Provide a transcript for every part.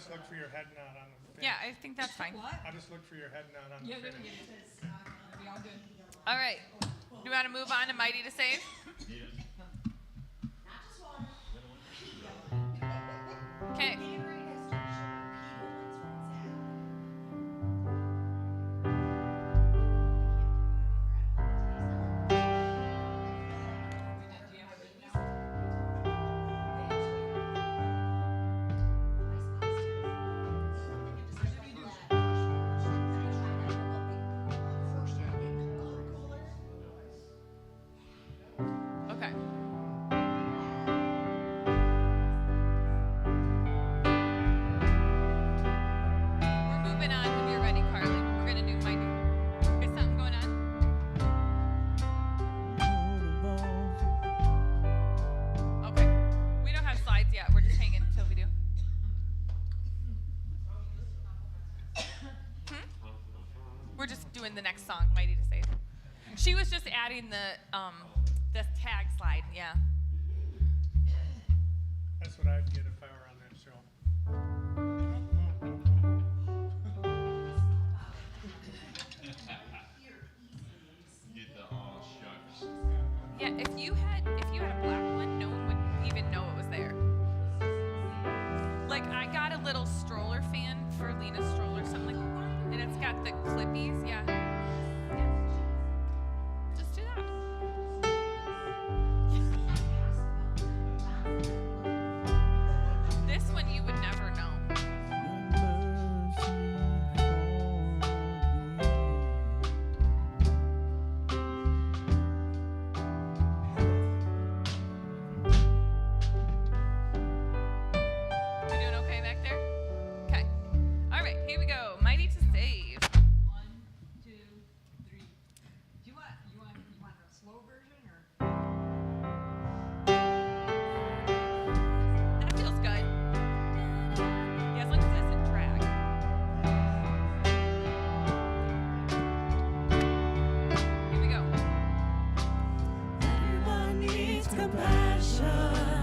just look for your head nod on the finish. Yeah, I think that's fine. What? I just look for your head nod on the finish. It'll be all good. All right. Do you want to move on to Mighty to Save? Okay. Okay. We're moving on when you're ready, Carly. We're going to do Mighty. Is something going on? Okay. We don't have slides yet. We're just hanging until we do. We're just doing the next song, Mighty to Save. She was just adding the tag slide, yeah. That's what I'd get if I were on that show. Get the all shucks. Yeah, if you had a black one, no one would even know it was there. Like I got a little stroller fan for Lena's stroller, something like, and it's got the clippies, yeah. Just do that. This one you would never know. We doing okay back there? Okay. All right, here we go. Mighty to Save. 1, 2, 3. Do you want a slow version or? That feels good. Yeah, as long as it doesn't drag. Here we go. Everyone needs compassion,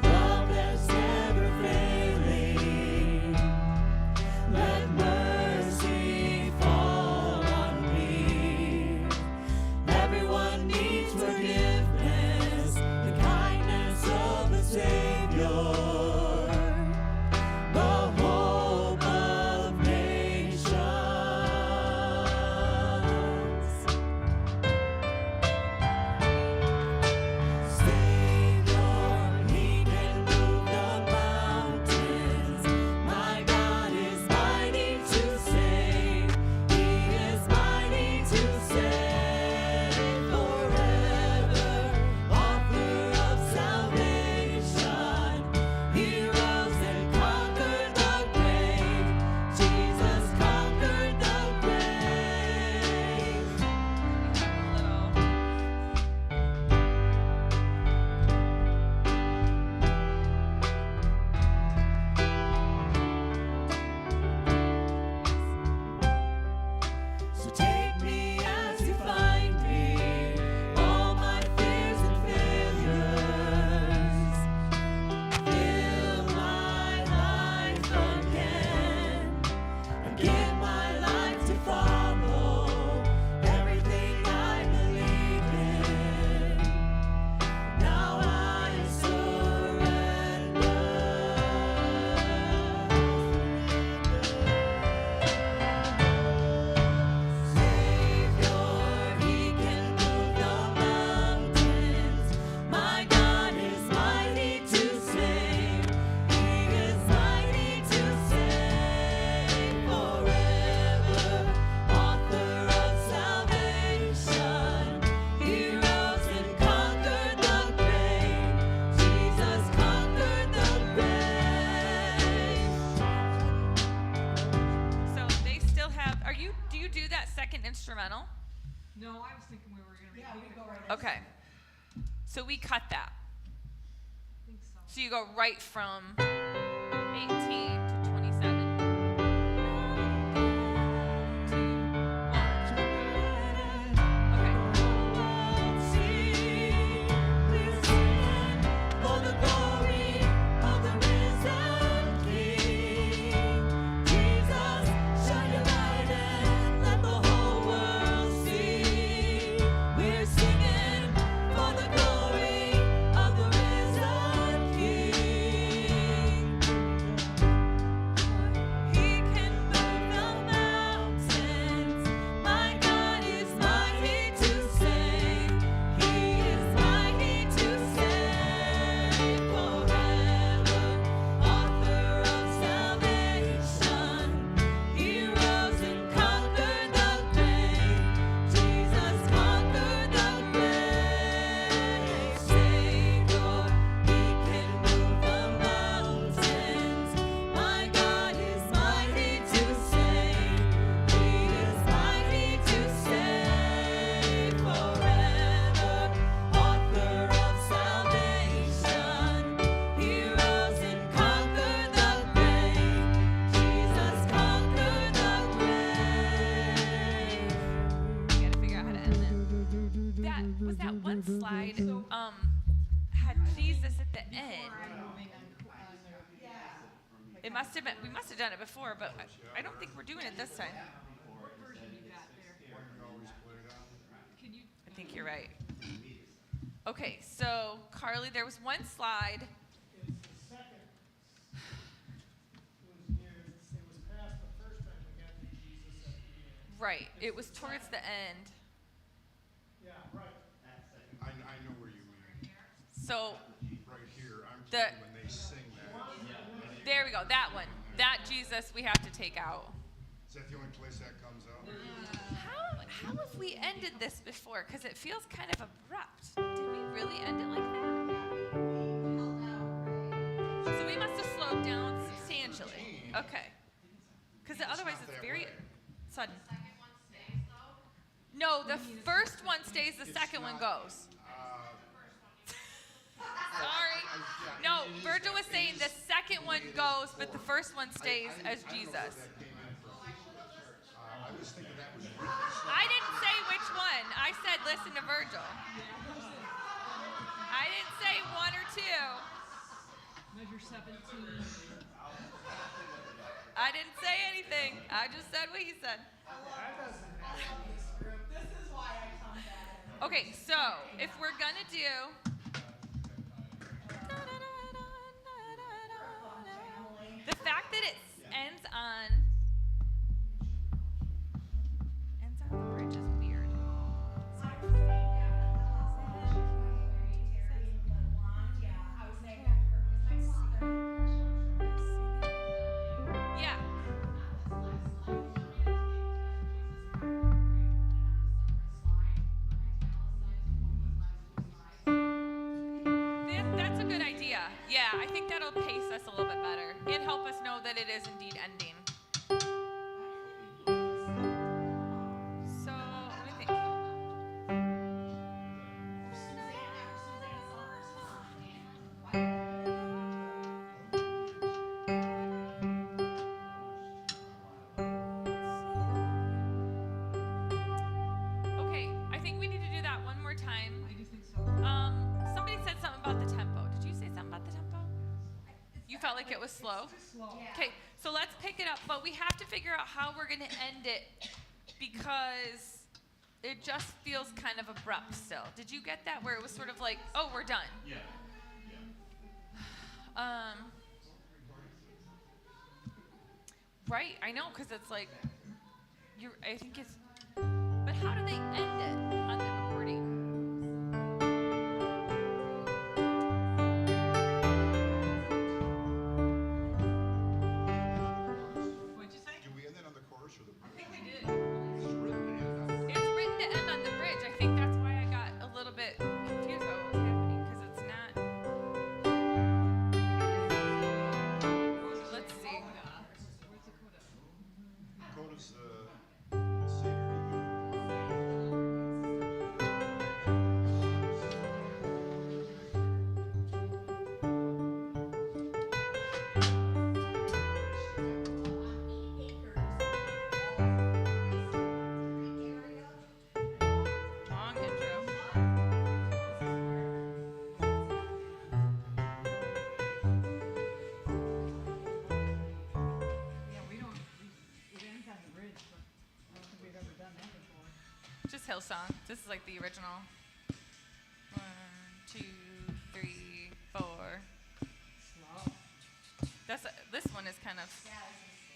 love that's never failing. Let mercy fall on me. Everyone needs forgiveness, the kindness of the Savior, the hope of nations. Savior, He can move the mountains. My God is mighty to save. He is mighty to save forever. Author of salvation, He rose and conquered the grave. Jesus conquered the grave. So take me as you find me, all my fears and failures. Fill my life again, and give my life to follow everything I believe in. Now I Savior, He can move the mountains. My God is mighty to save. He is mighty to save forever. Author of salvation, He rose and conquered the grave. Jesus conquered the grave. So they still have. Do you do that second instrumental? No, I was thinking we were gonna repeat it. Okay. So we cut that. I think so. So you go right from 18 to 27. For the glory of the risen King. had Jesus at the end. Moving on the, It must have been. We must have done it before, but I don't think we're doing it this time. what version you got there? Can you? I think you're right. Okay, so Carly, there was one slide. It's the second. It was past the first time we got to Jesus at the end. Right. It was towards the end. Yeah, right. I know where you mean. So Right here. I'm The- thinking when they sing that. there we go. That one. That Jesus we have to take out. Is that the only place that comes out? How have we ended this before? Because it feels kind of abrupt. Did we really end it like that? So we must have slowed down substantially. Okay. Because otherwise it's very sudden. No, the first one stays, the second one goes. Sorry. No, Virgil was saying the second one goes, but the first one stays as Jesus. I was thinking that was I didn't say which one. I said listen to Virgil. I didn't say one or two. Measure 17. I didn't say anything. I just said what he said. Okay, so if we're gonna do the fact that it ends on the bridge is weird. Yeah. That's a good idea. Yeah, I think that'll pace us a little bit better and help us know that it is indeed ending. So, let me think. Okay, I think we need to do that one more time. I do think so. Somebody said something about the tempo. Did you say something about the tempo? You felt like it was slow? Slow. Okay, so let's pick it up, but we have to figure out how we're going to end it because it just feels kind of abrupt still. Did you get that where it was sort of like, oh, we're done? Yeah. Right, I know, because it's like, I think it's, but how do they end it on the recording? What'd you say? Do we end that on the chorus or the I bridge? think we did. It's written to end on the It's written to end on the bridge. I think that's why I got a little bit confused about what was happening, because it's not. Let's see. Where's Dakota? Dakota's Savior. Long intro. Yeah, it ends on the bridge, but I don't think we've ever done that before. Just Hillsong. This is like the original. 1, 2, 3, 4. Slow. This one is kind of.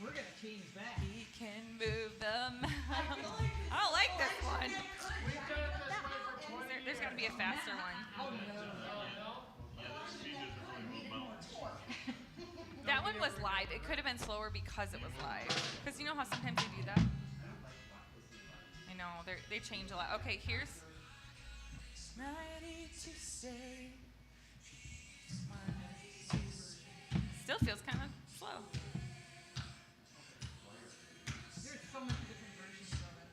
We're gonna change that. He can move the mountain. I don't like this one. There's got to be a faster one. That one was live. It could have been slower because it was live. Because you know how sometimes they do that? I know. They change a lot. Okay, here's. Mighty to say. Still feels kind of slow. There's so many different versions of it.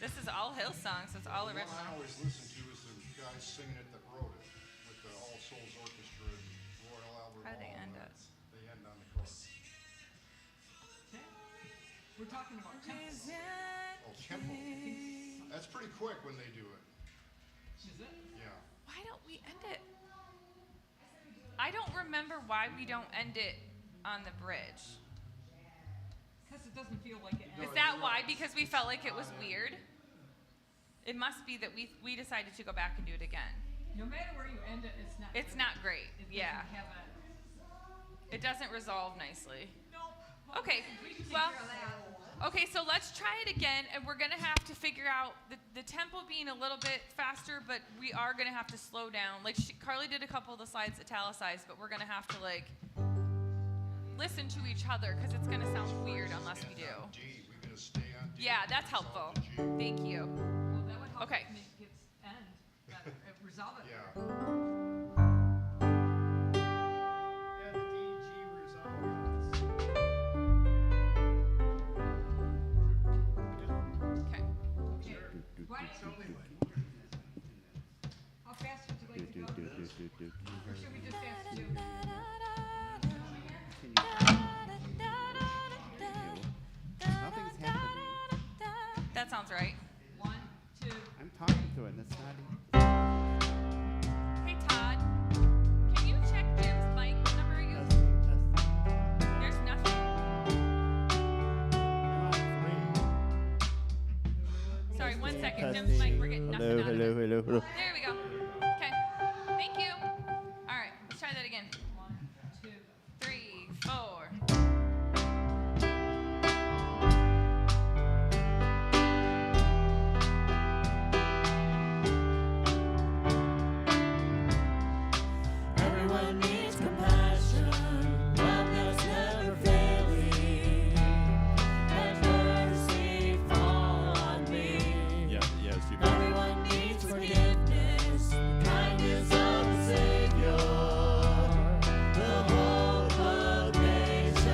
This is all Hillsong, so it's all The one original. I always listen to is the guys singing it that wrote it with the All Souls Orchestra and Royal Albert How do they Hall, end and up? They end on the chorus. Okay. We're talking about tempo. Oh, tempo. That's pretty quick when they do it. Is it? Yeah. I don't remember why we don't end it on the bridge. Because it doesn't feel like it ends. Is that why? Because we felt like it was weird? It must be that we decided to go back and do it again. No matter where you end it, it's not. It's good. not great. It Yeah. doesn't have a. It doesn't resolve nicely. Nope. Okay, We can take well, care of that. okay, so let's try it again, and we're gonna have to figure out the tempo being a little bit faster, but we are gonna have to slow down. Like Carly did a couple of the slides italicized, but we're gonna have to like listen to each other because it's gonna sound weird unless we do. D, we gonna stay on D? Yeah, that's Resolve helpful. to G? Thank you. Well, that would help Okay. make it end. Resolve it. Yeah. Yeah, the DG resolve. Okay. Okay. Why don't you, how fast would you like to go? Or should we just ask you? Nothing's happening. That sounds right. 1, 2. I'm talking to it, and it's not. Hey Todd, can you check Jim's mic? What number are you? There's nothing. Sorry, 1 second. Jim's mic, we're getting nothing out of it. Hello. There we go. Okay. Thank you. All right, let's try that again. 1, 2. 3, 4. Everyone needs compassion. Love that's never failing. Let mercy fall on me. Yes, you Everyone needs forgiveness. Kindness of the Savior. The hope of nations.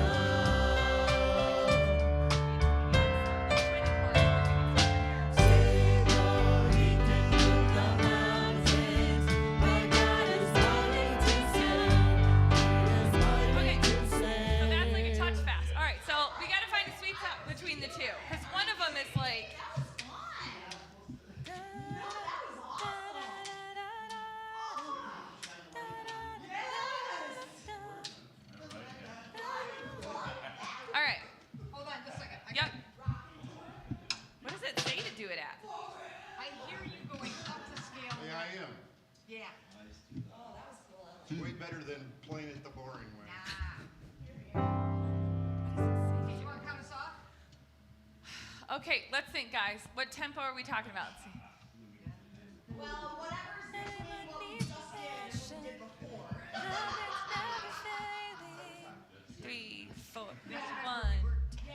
Savior, He can move the mountains. My God is mighty to save. He is Okay, mighty to so save. that's like a touch fast. All right, so we got to find a sweet spot between the two because one of them is like. All right. Hold on just a second. Yep. What does it say to do it at? I hear you going up the scale. Yeah, I am. Yeah. Way better than playing it the boring way. Do you want to count us off? Okay, let's think, guys. What tempo are we talking about? Let's see. Well, whatever's between what we just did and what we did before. 3, 4, 1. Yeah.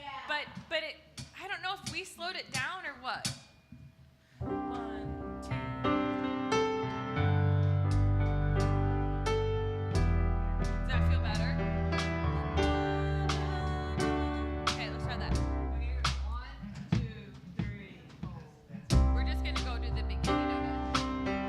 But it. I don't know if we slowed it down or what. 1, 2. Does that feel better? Okay, let's try that. Here, 1, 2, 3, 4. We're just gonna go to the beginning of it.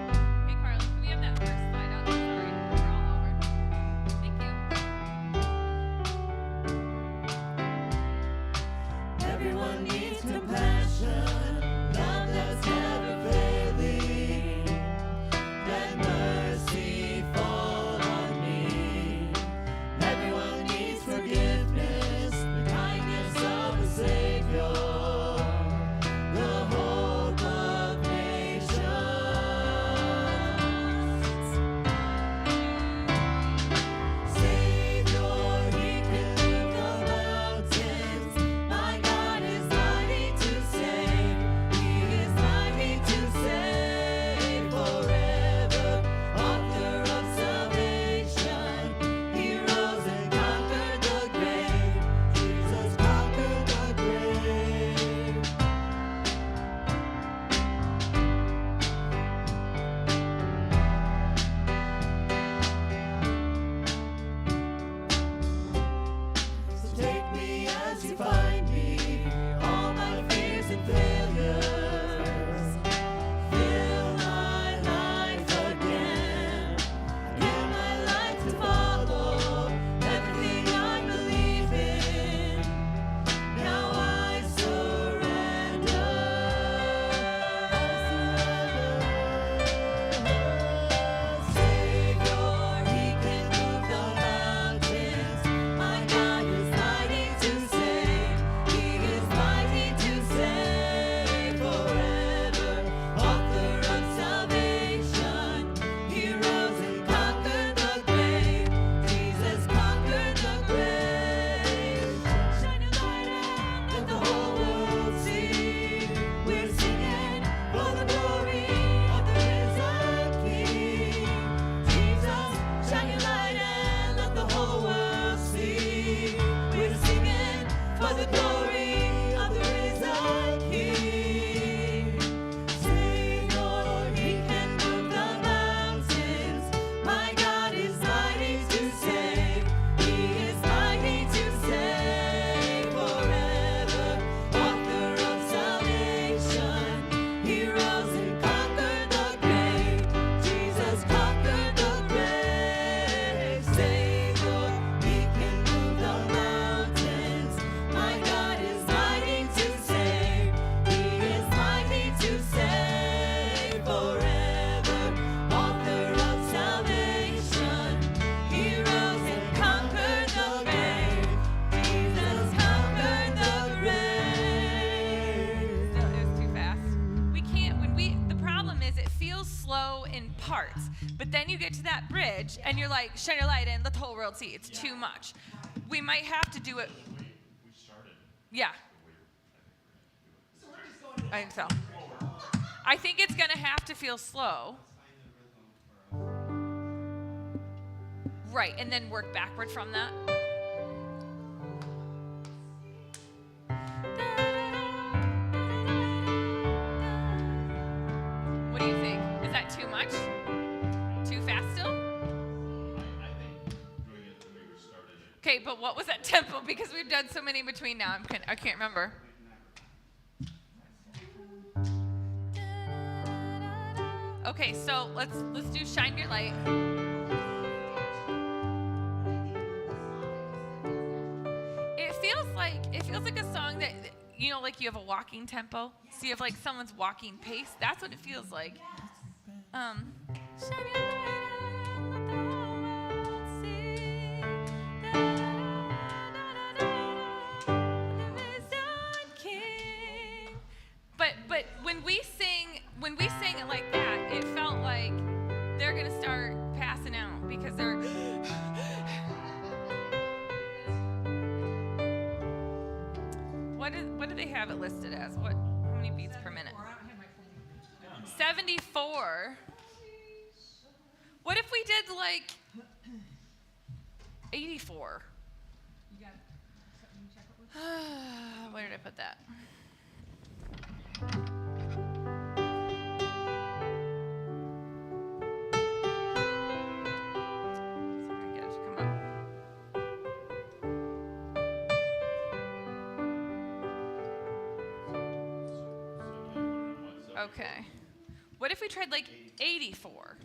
parts. But then you get to that bridge, and you're like, shine your light in, let the whole world see. It's too much. We might have to do it. We started. Yeah. I think so. I think it's going to have to feel slow. Right, and then work backward from that. What do you think? Is that too much? Too fast still? I think doing it the way we started it. Okay, but what was that tempo? Because we've done so many in between now. I can't remember. Okay, so let's do Shine Your Light. It feels like a song that, you know, like you have a walking tempo. So you have like someone's walking pace. That's what it feels like. Shine your light out, let the whole world see. The risen King. But when we sing it like that, it felt like they're gonna start passing out because they're. What do they have it listed as? How many beats per minute? 74. What if we did like 84? You got something you check it with? Where did I put that? Sorry, I gotta come up. Okay. What if we tried like 84?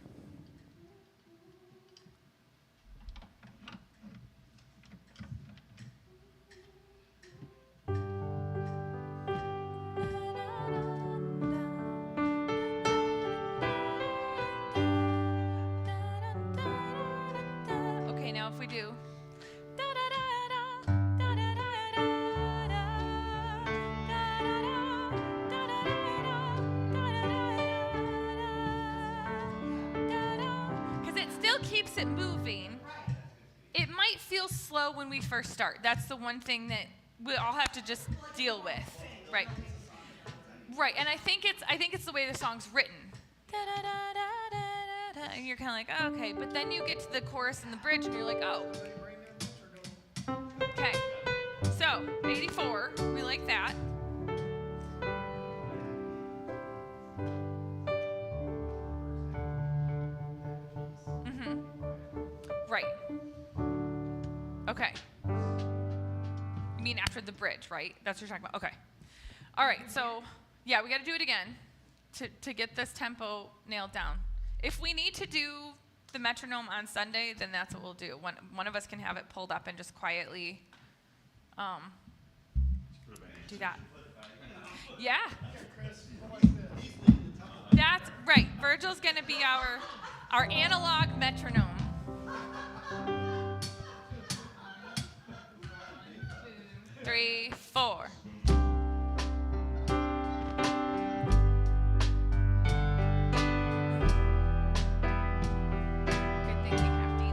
Okay, now if we do. Keeps it moving. It might feel slow when we first start. That's the one thing that we all have to just deal with, right? Right, and I think it's the way the song's written. And you're kind of like, oh, okay, but then you get to the chorus and the bridge, and you're like, oh. Okay, so 84, we like that. Right. Okay. You mean after the bridge, right? That's what you're talking about. Okay. All right. So, yeah, we got to do it again to get this tempo nailed down. If we need to do the metronome on Sunday, then that's what we'll do. One of us can have it pulled up and just quietly do that. Yeah. That's right. Virgil's going to be our analog metronome. 3, 4. Good thinking, Hefty.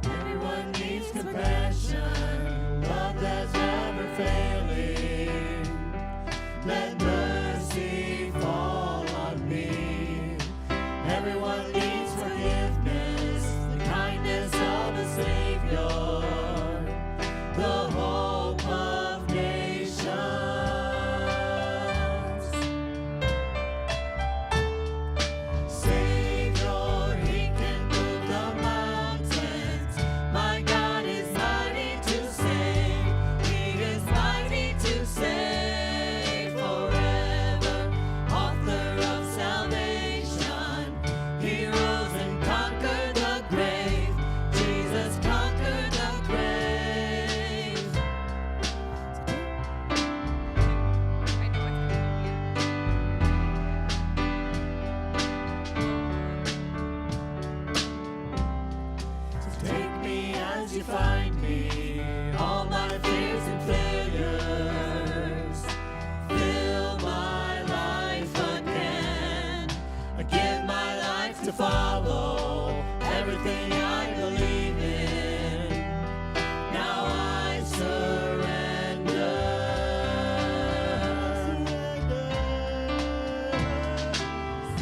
Everyone needs compassion, love that's never failing. Let mercy fall on me. I give my life to follow everything I believe in. Now I surrender.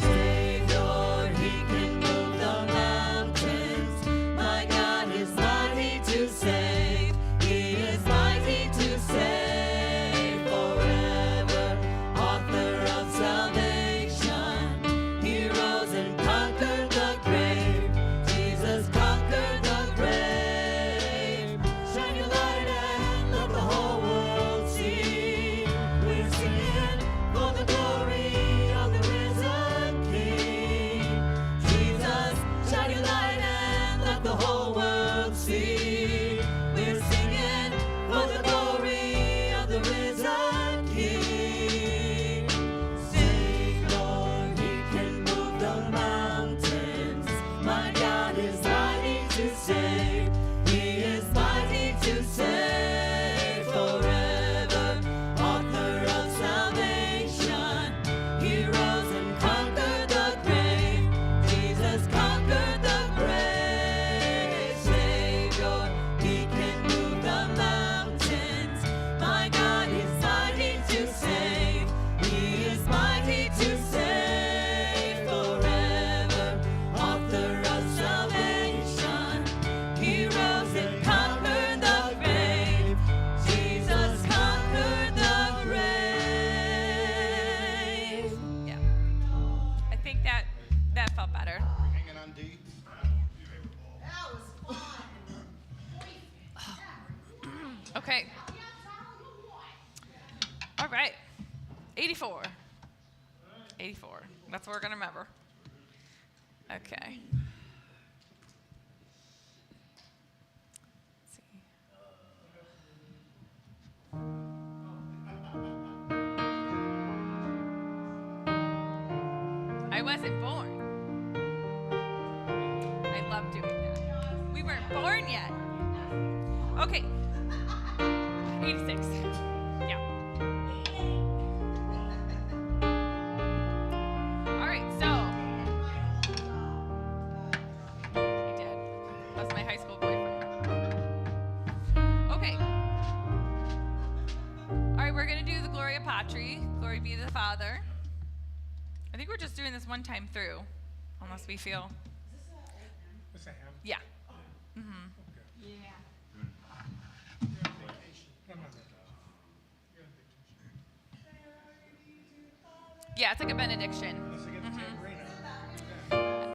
Savior, He can move the mountains. My God is mighty to save. He is mighty to save forever. Author of salvation, He rose and conquered the grave. Jesus conquered the grave. Shine your light and let the whole world see. We're singing for the glory of the risen King. Jesus, shine your light and let the whole world see. We're singing for the glory of the risen King. Savior, He can move the mountains. My God is mighty to save. He is mighty to save forever. Author of salvation, He rose and conquered the grave. Jesus conquered the grave. Savior, He can move the mountains. My God is mighty to save. He is mighty to save forever. Author of salvation, He rose and conquered the grave. Jesus conquered the grave. Yeah. I think that felt better. Hanging on D. That was fun. Okay. All right. 84. 84. That's what we're going to remember. Okay. Let's see. I wasn't born. I love doing that. We weren't born yet. Okay. 86. Yeah. All right, so. I did. That was my high school boyfriend. Okay. All right, we're going to do the Gloria Patri. Glory be to the Father. I think we're just doing this one time through, unless we feel. What's a ham? Yeah. Yeah. No, no, no. You're on vacation. Yeah, it's like a benediction.